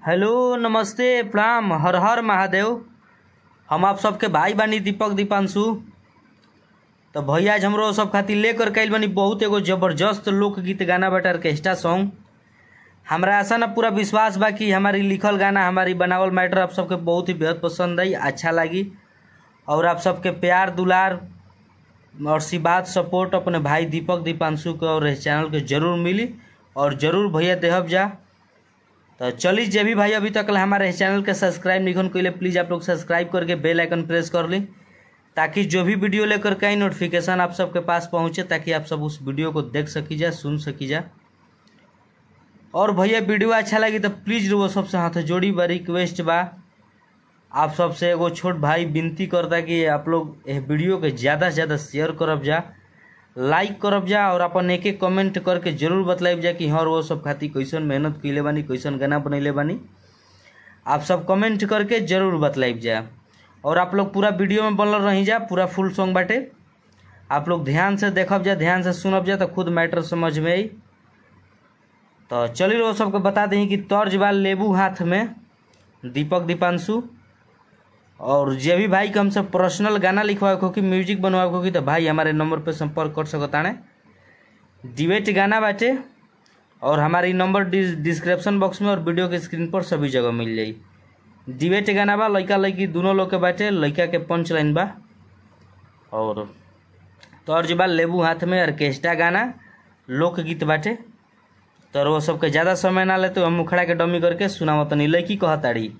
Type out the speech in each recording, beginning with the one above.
Hello नमस्ते प्रणाम हर हर महादेव। हम आप सबके भाई बानी दीपक दीपांशु। तो भैया आज हमरो सब खातिर लेकर कैल बनी बहुत एगो जबरदस्त लोकगीत गाना बाटे ऑर्केस्ट्रा सॉन्ग। हमरा आशा ना पूरा विश्वास बा कि हमारी लिखल गाना हमारी बनावल मैटर आप सबके बहुत ही बेहद पसंद आई, अच्छा लगी और आप सबके प्यार दुलार और आशीर्वाद सपोर्ट अपने भाई दीपक दीपांशु के और इस चैनल के जरूर मिली और ज़रूर भैया देहब जा। तो चलिए जे भी भाई अभी तक हमारे इस चैनल के सब्सक्राइब नहीं कैले प्लीज़ आप लोग सब्सक्राइब करके बेल आइकन प्रेस कर ली ताकि जो भी वीडियो लेकर के आई नोटिफिकेशन आप सबके पास पहुंचे, ताकि आप सब उस वीडियो को देख सकी जा सुन सकी जा। और भैया वीडियो अच्छा लगी तो प्लीज़ वो सबसे हाथ जोड़ी बा रिक्वेस्ट बा आप सबसे एगो छोट भाई विनती करता कि आप लोग इस वीडियो के ज़्यादा से ज़्यादा शेयर करब जा, लाइक करब जा और अपन एक एक कमेंट करके जरूर बतलाइब जा कि हर वो सब खातिर कैसन मेहनत कैले बानी, कैसन गाना बनैले बानी। आप सब कमेंट करके जरूर बतलाइब जा और आप लोग पूरा वीडियो में बनल रही जा, पूरा फुल सॉन्ग बाटे। आप लोग ध्यान से देखब जा, ध्यान से सुनब जा तो खुद मैटर समझ में आई। तो चलिए वो सबको बता दें कि तर्ज बा लेबू हाथ में दीपक दीपांशु। और जे भी भाई के हमसे पर्सनल गाना लिखवाए हो कि म्यूजिक बनवाए हो कि तो भाई हमारे नंबर पे संपर्क कर सकता है। डिबेट गाना बाटे और हमारी नंबर डिस्क्रिप्शन बॉक्स में और वीडियो के स्क्रीन पर सभी जगह मिल जाई। डिबेट गाना बा लड़का लड़की दोनों लोग के बाटे, लड़का के पंच लाइन बा और तर्ज बा लेबू हाथ में ऑर्केस्ट्रा गाना लोकगीत बाटे। तो वो सबके ज़्यादा समय ना लेते हम मुखड़ा के डमी करके सुनावतनी। लड़की कहताड़ी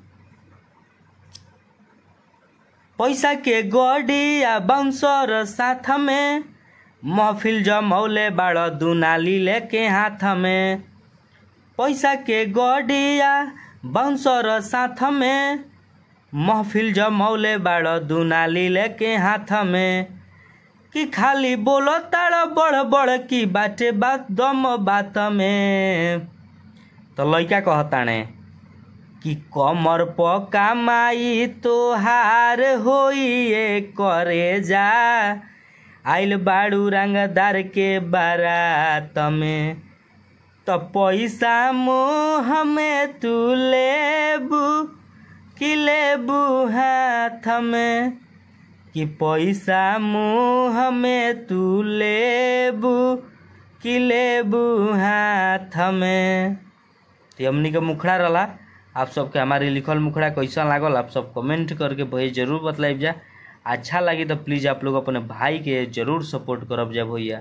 पैसा के गड़िया बाउंसर साथ में महफिल जमौले बाड़ दुनाली लेके हाथ में। पैसा के गड़िया बाउंसर साथ में महफिल जमौले बाड़ दुनाली लेके हाथ में। कि खाली बोलो ताड़ बड़ बड़ की बाटे बात दम बात में। तो लड़का कहताने कि कमर प कमाई तोहार होइए करे जा आइल बाड़ू रंगदार के बारात में। तो पैसा मुँह में तू लेबू कि लेबू हाथ में। कि पैसा मुँह में तू लेबू कि लेबू हाथ में। तो हमनी के मुखड़ा रहा आप सबके हमारी लिखल मुखड़ा कैसा लागल आप सब कमेंट करके भैया जरूर बतलाइब जा। अच्छा लगी तो प्लीज़ आप लोग अपने भाई के जरूर सपोर्ट करब जा भैया।